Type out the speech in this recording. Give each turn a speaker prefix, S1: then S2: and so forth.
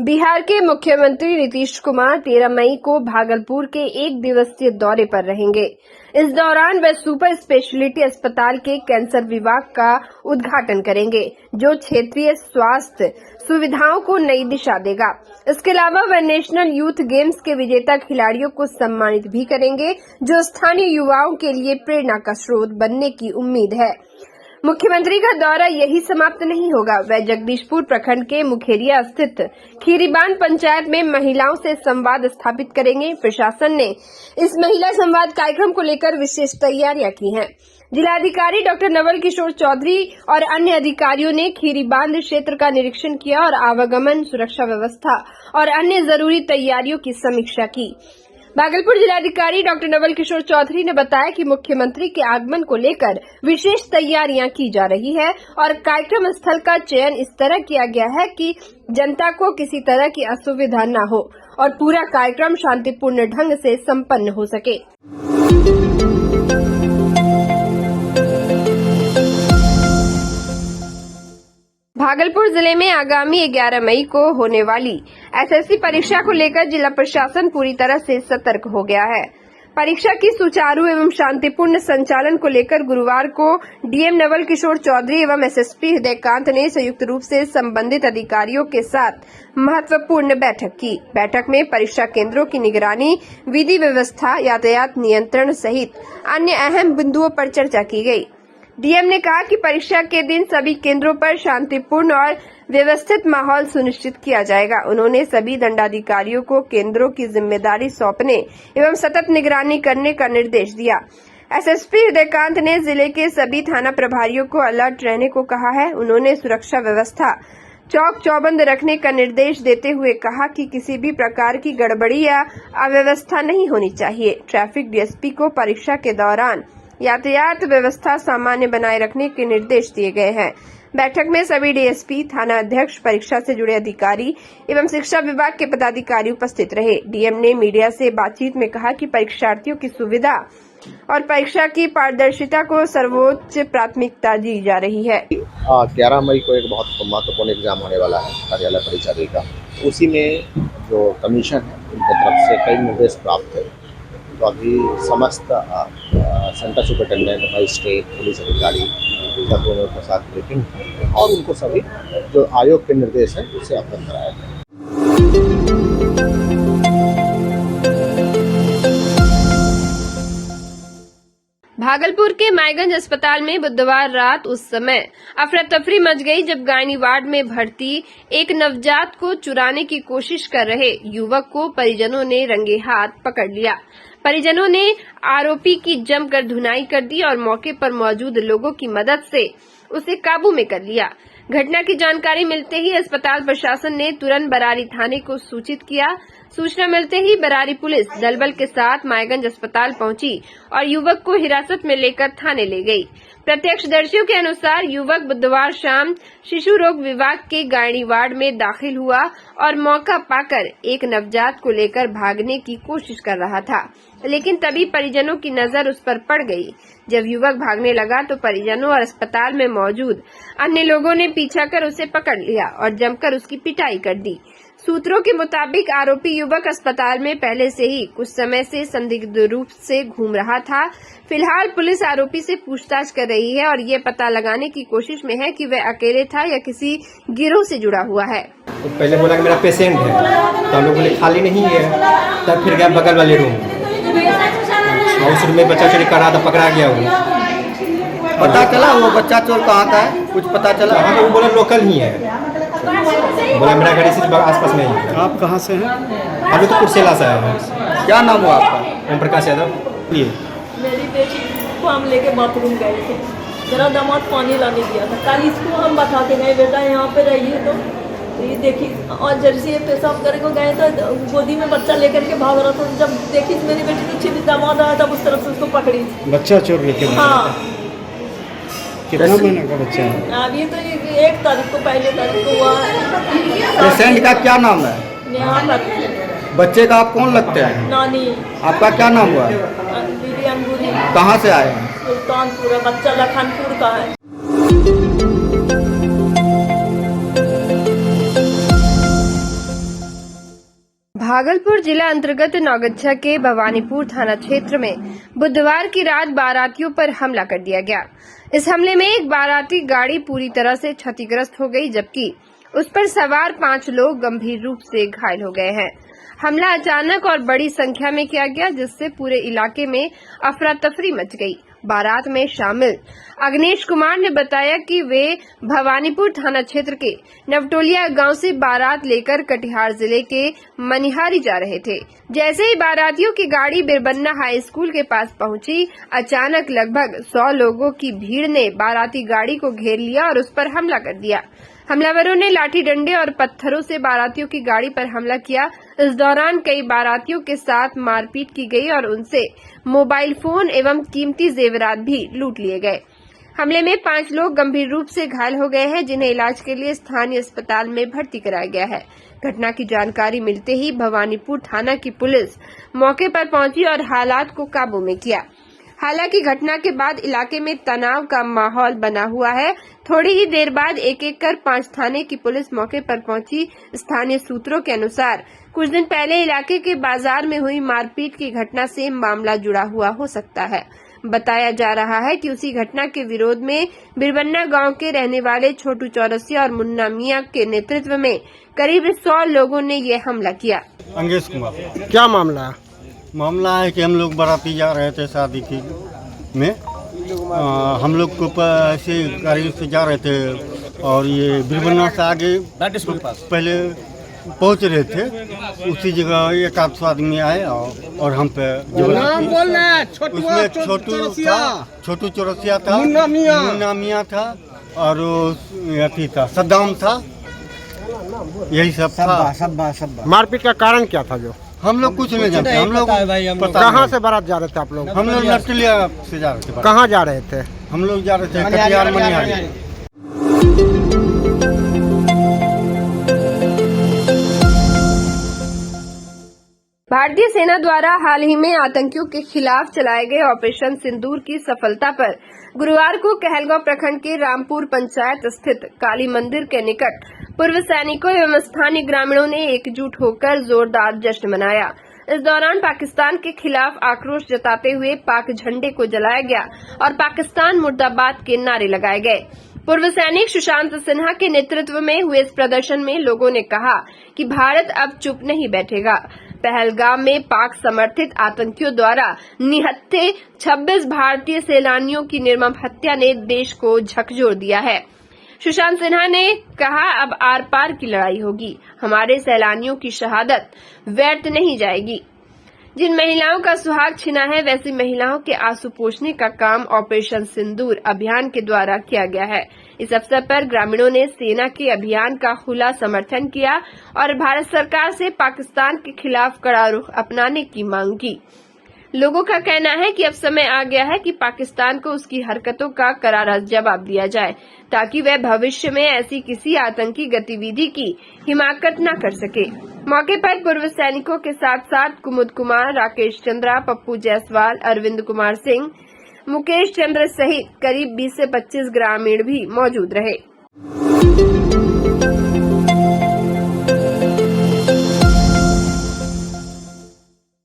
S1: बिहार के मुख्यमंत्री नीतीश कुमार 13 मई को भागलपुर के एक दिवसीय दौरे पर रहेंगे। इस दौरान वे सुपर स्पेशलिटी अस्पताल के कैंसर विभाग का उद्घाटन करेंगे, जो क्षेत्रीय स्वास्थ्य सुविधाओं को नई दिशा देगा। इसके अलावा वे नेशनल यूथ गेम्स के विजेता खिलाड़ियों को सम्मानित भी करेंगे, जो स्थानीय युवाओं के लिए प्रेरणा का स्रोत बनने की उम्मीद है। मुख्यमंत्री का दौरा यही समाप्त नहीं होगा। वह जगदीशपुर प्रखंड के मुखेरिया स्थित खीरीबांध पंचायत में महिलाओं से संवाद स्थापित करेंगे। प्रशासन ने इस महिला संवाद कार्यक्रम को लेकर विशेष तैयारियां की हैं। जिलाधिकारी डॉक्टर नवल किशोर चौधरी और अन्य अधिकारियों ने खीरीबांध क्षेत्र का निरीक्षण किया और आवागमन, सुरक्षा व्यवस्था और अन्य जरूरी तैयारियों की समीक्षा की। भागलपुर जिलाधिकारी डॉक्टर नवल किशोर चौधरी ने बताया कि मुख्यमंत्री के आगमन को लेकर विशेष तैयारियां की जा रही है और कार्यक्रम स्थल का चयन इस तरह किया गया है कि जनता को किसी तरह की असुविधा न हो और पूरा कार्यक्रम शांतिपूर्ण ढंग से संपन्न हो सके। भागलपुर जिले में आगामी 11 मई को होने वाली एसएससी परीक्षा को लेकर जिला प्रशासन पूरी तरह से सतर्क हो गया है। परीक्षा की सुचारू एवं शांतिपूर्ण संचालन को लेकर गुरुवार को डीएम नवल किशोर चौधरी एवं एसएसपी हृदयकांत ने संयुक्त रूप से संबंधित अधिकारियों के साथ महत्वपूर्ण बैठक की। बैठक में परीक्षा केंद्रों की निगरानी, विधि व्यवस्था, यातायात नियंत्रण सहित अन्य अहम बिंदुओं पर चर्चा की गई। डीएम ने कहा कि परीक्षा के दिन सभी केंद्रों पर शांतिपूर्ण और व्यवस्थित माहौल सुनिश्चित किया जाएगा। उन्होंने सभी दंडाधिकारियों को केंद्रों की जिम्मेदारी सौंपने एवं सतत निगरानी करने का निर्देश दिया। एसएसपी हृदयकांत ने जिले के सभी थाना प्रभारियों को अलर्ट रहने को कहा है। उन्होंने सुरक्षा व्यवस्था चौक चौबंद रखने का निर्देश देते हुए कहा कि किसी भी प्रकार की गड़बड़ी या अव्यवस्था नहीं होनी चाहिए। ट्रैफिक डीएसपी को परीक्षा के दौरान यातायात व्यवस्था सामान्य बनाए रखने के निर्देश दिए गए हैं। बैठक में सभी डीएसपी, थाना अध्यक्ष, परीक्षा से जुड़े अधिकारी एवं शिक्षा विभाग के पदाधिकारी उपस्थित रहे। डीएम ने मीडिया से बातचीत में कहा कि परीक्षार्थियों की सुविधा और परीक्षा की पारदर्शिता को सर्वोच्च प्राथमिकता दी जा रही है।
S2: 11 मई को एक बहुत महत्वपूर्ण एग्जाम होने वाला है कार्यालय परीक्षा का। उसी में जो कमीशन है उनकी तरफ से कई निर्देश प्राप्त है। तो अभी समस्त सेंटर सुपरिटेंडेंट, मजिस्ट्रेट, पुलिस अधिकारी के साथ ब्रीफिंग और उनको सभी जो आयोग के निर्देश हैं उससे अवगत कराया जाए।
S1: भागलपुर के मायगंज अस्पताल में बुधवार रात उस समय अफरा तफरी मच गई जब गायनी वार्ड में भर्ती एक नवजात को चुराने की कोशिश कर रहे युवक को परिजनों ने रंगे हाथ पकड़ लिया। परिजनों ने आरोपी की जमकर धुनाई कर दी और मौके पर मौजूद लोगों की मदद से उसे काबू में कर लिया। घटना की जानकारी मिलते ही अस्पताल प्रशासन ने तुरंत बरारी थाने को सूचित किया। सूचना मिलते ही बरारी पुलिस दलबल के साथ मायगंज अस्पताल पहुंची और युवक को हिरासत में लेकर थाने ले गई। प्रत्यक्षदर्शियों के अनुसार युवक बुधवार शाम शिशु रोग विभाग के गायनी वार्ड में दाखिल हुआ और मौका पाकर एक नवजात को लेकर भागने की कोशिश कर रहा था, लेकिन तभी परिजनों की नजर उस पर पड़ गई। जब युवक भागने लगा तो परिजनों और अस्पताल में मौजूद अन्य लोगों ने पीछा कर उसे पकड़ लिया और जमकर उसकी पिटाई कर दी। सूत्रों के मुताबिक आरोपी युवक अस्पताल में पहले से ही कुछ समय से संदिग्ध रूप से घूम रहा था। फिलहाल पुलिस आरोपी से पूछताछ कर रही है और ये पता लगाने की कोशिश में है कि वह अकेले था या किसी गिरोह से जुड़ा हुआ है।
S3: तो पहले बोला कि मेरा पेशेंट है, तो हम लोग बोले खाली नहीं है। तब फिर गया बगल वाले रूम, उस रूम में बच्चा चोरी कर रहा था, पकड़ा गया वो।
S4: पता चला वो बच्चा चोर कहाँ का है, कुछ पता चला?
S3: हाँ, वो बोला लोकल ही है, बोला मेरा घर इसी आसपास में ही है।
S4: आप कहाँ से हैं?
S3: अभी तो कुर्सेला से आया है।
S4: क्या नाम हुआ आपका?
S3: ओम प्रकाश यादव।
S5: मेरी बेटी को हम लेके बाथरूम गए थे, मेरा दामाद पानी लाने दिया था। कल इसको हम बता के गए, बेटा यहाँ पे रहिए। तो ये देखी, और जैसे ये पेशाब करने को गए तो गोदी में बच्चा लेकर के भाग रहा था। जब देखी मेरी बेटी तो छिपी दामाद आया, तब उस तरफ से उसको पकड़ी।
S4: बच्चा चोर लेके?
S5: हाँ।
S4: कितना महीने का बच्चा है?
S5: अभी तो 1 तारीख को, पहले तारीख को हुआ है।
S4: पेशेंट का क्या नाम है?
S5: नेहा।
S4: बच्चे का आप कौन लगते हैं?
S5: नानी।
S4: आपका क्या नाम हुआ?
S5: दीदी अंगूरी।
S4: कहाँ से आए हैं?
S5: सुल्तानपुर। बच्चा लखनपुर का है।
S1: भागलपुर जिला अंतर्गत नौगच्छा के भवानीपुर थाना क्षेत्र में बुधवार की रात बारातियों पर हमला कर दिया गया। इस हमले में एक बाराती गाड़ी पूरी तरह से क्षतिग्रस्त हो गई, जबकि उस पर सवार 5 लोग गंभीर रूप से घायल हो गए हैं। हमला अचानक और बड़ी संख्या में किया गया, जिससे पूरे इलाके में अफरा तफरी मच गई। बारात में शामिल अग्नेश कुमार ने बताया कि वे भवानीपुर थाना क्षेत्र के नवटोलिया गांव से बारात लेकर कटिहार जिले के मनिहारी जा रहे थे। जैसे ही बारातियों की गाड़ी बिरबन्ना हाई स्कूल के पास पहुंची, अचानक लगभग 100 लोगों की भीड़ ने बाराती गाड़ी को घेर लिया और उस पर हमला कर दिया। हमलावरों ने लाठी डंडे और पत्थरों से बारातियों की गाड़ी पर हमला किया। इस दौरान कई बारातियों के साथ मारपीट की गई और उनसे मोबाइल फोन एवं कीमती जेवरात भी लूट लिए गए। हमले में 5 लोग गंभीर रूप से घायल हो गए हैं, जिन्हें इलाज के लिए स्थानीय अस्पताल में भर्ती कराया गया है। घटना की जानकारी मिलते ही भवानीपुर थाना की पुलिस मौके पर पहुंची और हालात को काबू में किया। हालांकि घटना के बाद इलाके में तनाव का माहौल बना हुआ है। थोड़ी ही देर बाद एक कर 5 थाने की पुलिस मौके पर पहुंची। स्थानीय सूत्रों के अनुसार कुछ दिन पहले इलाके के बाजार में हुई मारपीट की घटना से मामला जुड़ा हुआ हो सकता है। बताया जा रहा है कि उसी घटना के विरोध में बिरबन्ना गांव के रहने वाले छोटू चौरसिया और मुन्ना मियां के नेतृत्व में करीब 100 लोगों ने ये हमला किया।
S6: अंगेश कुमार,
S7: क्या मामला है?
S6: मामला है कि हम लोग बाराती जा रहे थे शादी की में। हम लोग को ऐसे गाड़ी से जा रहे थे और ये बिरबन्ना से आगे पहले पहुंच रहे थे। उसी जगह एक 800 आदमी आए और हम पे उसमें छोटू चौरसिया था, मुन्ना मियां था और अथी था सद्दाम था, यही सब था।
S7: मारपीट का कारण क्या था? जो
S6: हम लोग कुछ नहीं जानते। हम लोग
S7: कहाँ से बारात जा रहे थे आप लोग?
S6: हम लोग नवटोलिया से जा रहे थे।
S7: कहाँ जा रहे थे?
S6: हम लोग जा रहे थे कटिहार मनिहारी।
S1: भारतीय सेना द्वारा हाल ही में आतंकियों के खिलाफ चलाए गए ऑपरेशन सिंदूर की सफलता पर गुरुवार को कहलगांव प्रखंड के रामपुर पंचायत स्थित काली मंदिर के निकट पूर्व सैनिकों एवं स्थानीय ग्रामीणों ने एकजुट होकर जोरदार जश्न मनाया। इस दौरान पाकिस्तान के खिलाफ आक्रोश जताते हुए पाक झंडे को जलाया गया और पाकिस्तान मुर्दाबाद के नारे लगाए गए। पूर्व सैनिक सुशांत सिन्हा के नेतृत्व में हुए इस प्रदर्शन में लोगों ने कहा कि भारत अब चुप नहीं बैठेगा। पहलगाम में पाक समर्थित आतंकियों द्वारा निहत्थे 26 भारतीय सैलानियों की निर्मम हत्या ने देश को झकझोर दिया है। सुशांत सिन्हा ने कहा, अब आर पार की लड़ाई होगी। हमारे सैलानियों की शहादत व्यर्थ नहीं जाएगी। जिन महिलाओं का सुहाग छिना है, वैसी महिलाओं के आंसू पोंछने का काम ऑपरेशन सिंदूर अभियान के द्वारा किया गया है। इस अवसर पर ग्रामीणों ने सेना के अभियान का खुला समर्थन किया और भारत सरकार से पाकिस्तान के खिलाफ कड़ा रुख अपनाने की मांग की। लोगों का कहना है कि अब समय आ गया है कि पाकिस्तान को उसकी हरकतों का करारा जवाब दिया जाए, ताकि वह भविष्य में ऐसी किसी आतंकी गतिविधि की हिमाकत न कर सके। मौके पर पूर्व सैनिकों के साथ साथ कुमुद कुमार, राकेश चंद्रा, पप्पू जायसवाल, अरविंद कुमार सिंह, मुकेश चंद्र सहित करीब 20 से 25 ग्रामीण भी मौजूद रहे।